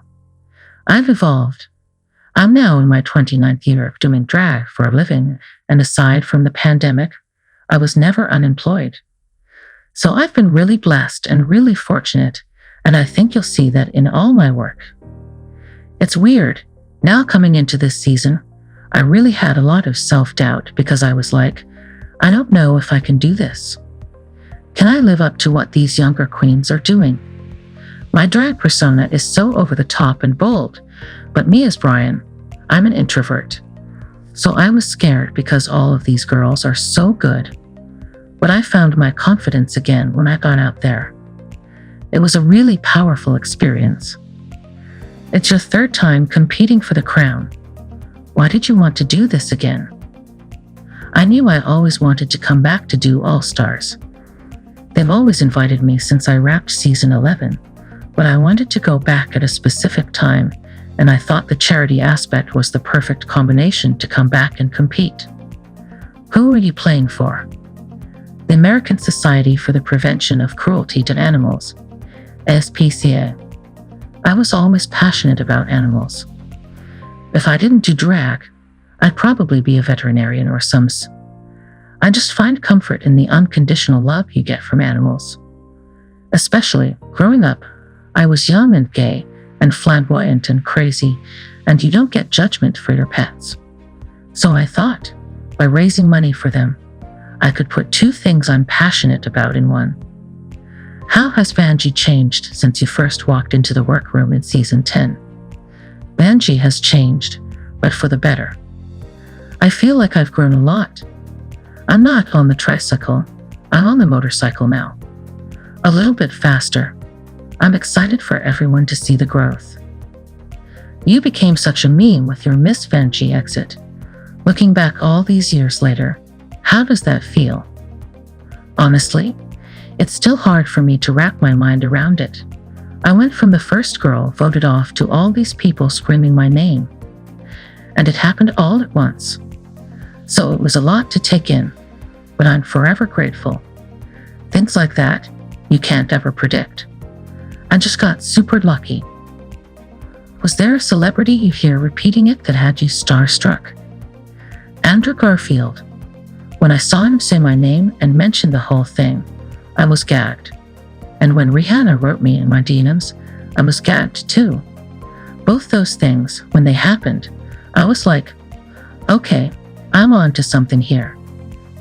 I've evolved. I'm now in my 29th year of doing drag for a living, and aside from the pandemic, I was never unemployed. So I've been really blessed and really fortunate, and I think you'll see that in all my work. It's weird. Now coming into this season, I really had a lot of self-doubt because I was like, I don't know if I can do this. Can I live up to what these younger queens are doing? My drag persona is so over the top and bold, but me as Brian, I'm an introvert. So I was scared because all of these girls are so good. But I found my confidence again when I got out there. It was a really powerful experience. It's your third time competing for the crown. Why did you want to do this again? I knew I always wanted to come back to do All Stars. They've always invited me since I wrapped season 11, but I wanted to go back at a specific time, and I thought the charity aspect was the perfect combination to come back and compete. Who are you playing for? The American Society for the Prevention of Cruelty to Animals, SPCA. I was always passionate about animals. If I didn't do drag, I'd probably be a veterinarian or I just find comfort in the unconditional love you get from animals. Especially growing up, I was young and gay and flamboyant and crazy, and you don't get judgment for your pets. So I thought, by raising money for them, I could put two things I'm passionate about in one. How has Vanjie changed since you first walked into the workroom in season 10? Vanjie has changed, but for the better. I feel like I've grown a lot. I'm not on the tricycle, I'm on the motorcycle now. A little bit faster. I'm excited for everyone to see the growth. You became such a meme with your Miss Vanjie exit. Looking back all these years later, how does that feel? Honestly, it's still hard for me to wrap my mind around it. I went from the first girl voted off to all these people screaming my name. And it happened all at once. So it was a lot to take in, but I'm forever grateful. Things like that, you can't ever predict. I just got super lucky. Was there a celebrity you hear repeating it that had you starstruck? Andrew Garfield. When I saw him say my name and mention the whole thing, I was gagged. And when Rihanna wrote me in my DMs, I was gagged too. Both those things, when they happened, I was like, okay, I'm on to something here.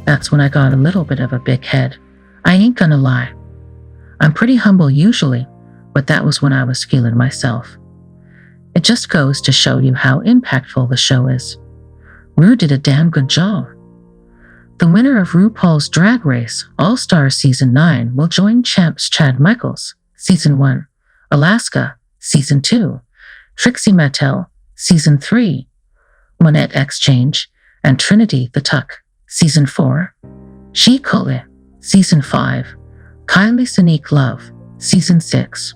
That's when I got a little bit of a big head. I ain't gonna lie. I'm pretty humble usually, but that was when I was feeling myself. It just goes to show you how impactful the show is. Ru did a damn good job. The winner of RuPaul's Drag Race All-Stars Season 9 will join champs Chad Michaels, Season 1, Alaska, Season 2, Trixie Mattel, Season 3, Monette Exchange, and Trinity the Tuck, Season 4, She Cole, Season 5, Kylie Sonique Love, Season 6,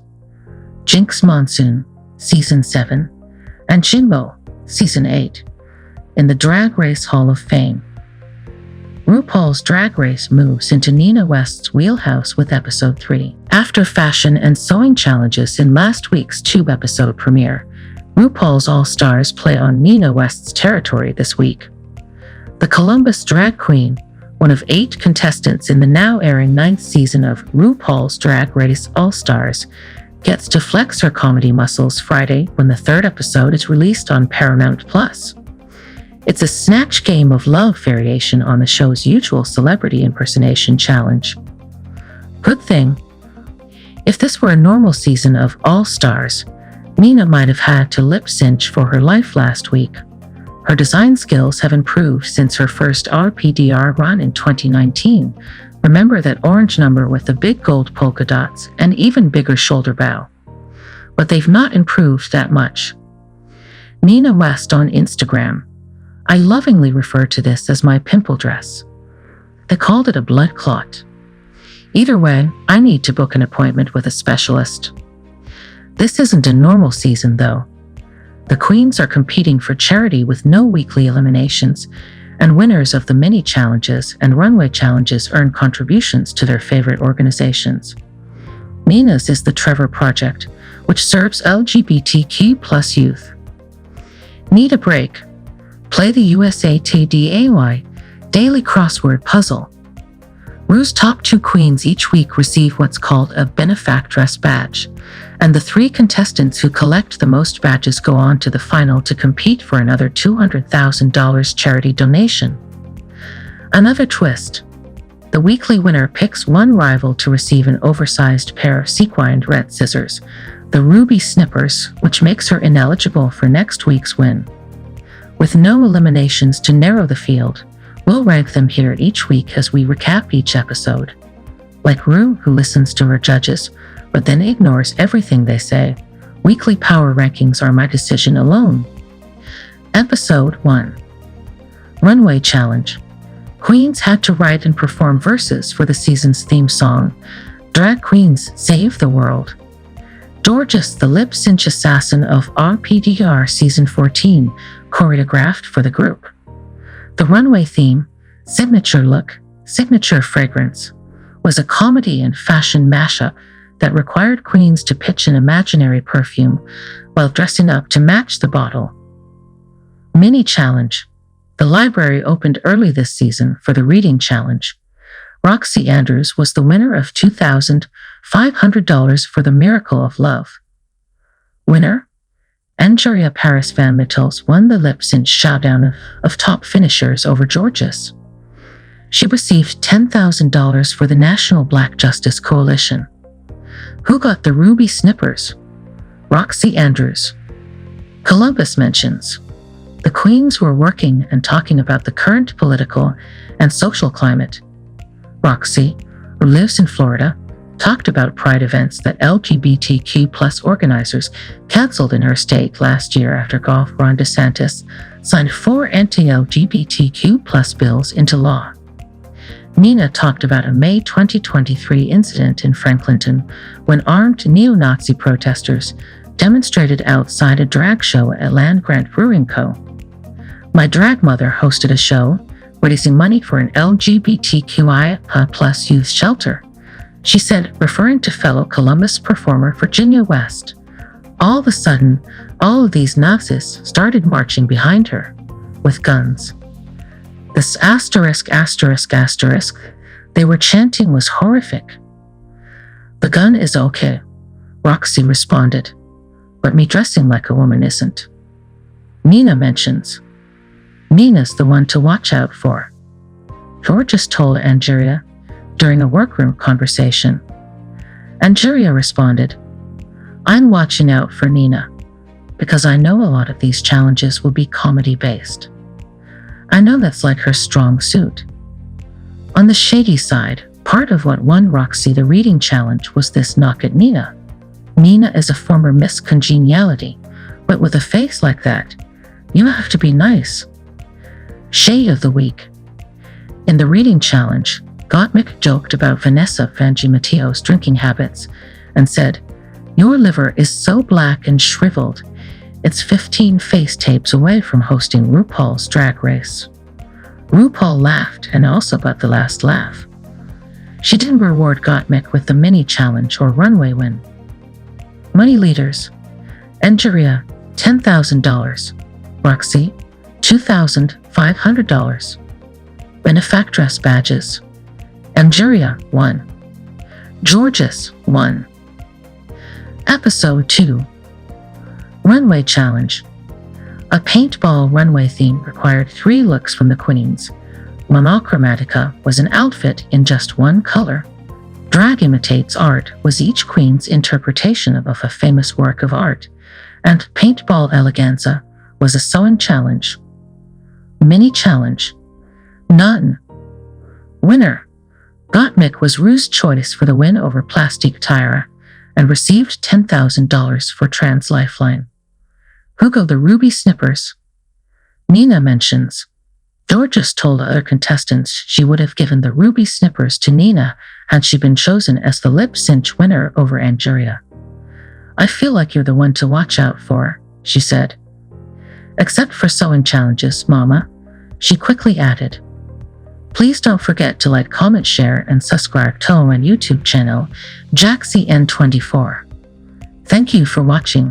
Jinx Monsoon, Season 7, and Jinbo, Season 8, in the Drag Race Hall of Fame. RuPaul's Drag Race moves into Nina West's wheelhouse with Episode 3. After fashion and sewing challenges in last week's tube-episode premiere, RuPaul's All-Stars play on Nina West's territory this week. The Columbus drag queen, one of 8 contestants in the now-airing 9th season of RuPaul's Drag Race All-Stars, gets to flex her comedy muscles Friday when the 3rd episode is released on Paramount+. It's a Snatch Game of Love variation on the show's usual celebrity impersonation challenge. Good thing. If this were a normal season of All Stars, Nina might have had to lip-sync for her life last week. Her design skills have improved since her first RPDR run in 2019. Remember that orange number with the big gold polka dots and even bigger shoulder bow. But they've not improved that much. Nina West on Instagram. I lovingly refer to this as my pimple dress. They called it a blood clot. Either way, I need to book an appointment with a specialist. This isn't a normal season though. The queens are competing for charity with no weekly eliminations, and winners of the mini challenges and runway challenges earn contributions to their favorite organizations. Nina's is the Trevor Project, which serves LGBTQ+ youth. Need a break? Play the USATDAY Daily Crossword Puzzle. Ru's top 2 queens each week receive what's called a benefactress badge, and the 3 contestants who collect the most badges go on to the final to compete for another $200,000 charity donation. Another twist. The weekly winner picks one rival to receive an oversized pair of sequined red scissors, the Ruby Snippers, which makes her ineligible for next week's win. With no eliminations to narrow the field, we'll rank them here each week as we recap each episode. Like Ru, who listens to her judges, but then ignores everything they say, weekly power rankings are my decision alone. Episode 1. Runway Challenge. Queens had to write and perform verses for the season's theme song, Drag Queens Save the World. Dorgeous, the lip-sync assassin of RPDR Season 14, choreographed for the group. The runway theme, Signature Look, Signature Fragrance, was a comedy and fashion mashup that required queens to pitch an imaginary perfume while dressing up to match the bottle. Mini Challenge. The library opened early this season for the reading challenge. Roxy Andrews was the winner of $2,500 for The Miracle of Love. Winner? Angeria Paris Van Mittels won the lip-sync showdown of top finishers over Gorgeous. She received $10,000 for the National Black Justice Coalition. Who got the Ruby Snippers? Roxy Andrews. Columbus mentions. The queens were working and talking about the current political and social climate. Roxy, who lives in Florida, talked about pride events that LGBTQ+ organizers canceled in her state last year after Ron DeSantis signed 4 anti-LGBTQ+ bills into law. Nina talked about a May 2023 incident in Franklinton when armed neo-Nazi protesters demonstrated outside a drag show at Land Grant Brewing Co. My drag mother hosted a show raising money for an LGBTQI+ youth shelter, she said, referring to fellow Columbus performer Virginia West. All of a sudden, all of these Nazis started marching behind her with guns. This asterisk they were chanting was horrific. The gun is okay, Roxy responded, but me dressing like a woman isn't. Nina mentions. Nina's the one to watch out for. Gorgeous told Angeria during a workroom conversation. Angeria responded, I'm watching out for Nina because I know a lot of these challenges will be comedy-based. I know that's like her strong suit. On the shady side, part of what won Roxy the reading challenge was this knock at Nina. Nina is a former Miss Congeniality, but with a face like that, you have to be nice. Shade of the Week. In the reading challenge, Gottmik joked about Vanessa Vanjie-Matteo's drinking habits and said, Your liver is so black and shriveled, it's 15 face tapes away from hosting RuPaul's Drag Race. RuPaul laughed and also got the last laugh. She didn't reward Gottmik with the mini challenge or runway win. Money leaders. Angeria, $10,000. Roxy, $2,500. Benefactress badges. Angeria, 1. Gorgeous, 1. Episode 2. Runway Challenge. A paintball runway theme required 3 looks from the queens. Monochromatica was an outfit in just one color. Drag imitates art was each queen's interpretation of a famous work of art, and paintball eleganza was a sewing challenge. Mini challenge. None. Winner. Gottmik was Ru's choice for the win over Plastique Tyra and received $10,000 for Trans Lifeline. Who go the Ruby Snippers? Nina mentions. Gorgeous told other contestants she would have given the Ruby Snippers to Nina had she been chosen as the lip-sync winner over Angeria. I feel like you're the one to watch out for, she said, Except for sewing challenges, Mama, she quickly added. Please don't forget to like, comment, share, and subscribe to our YouTube channel, JackCN24. Thank you for watching.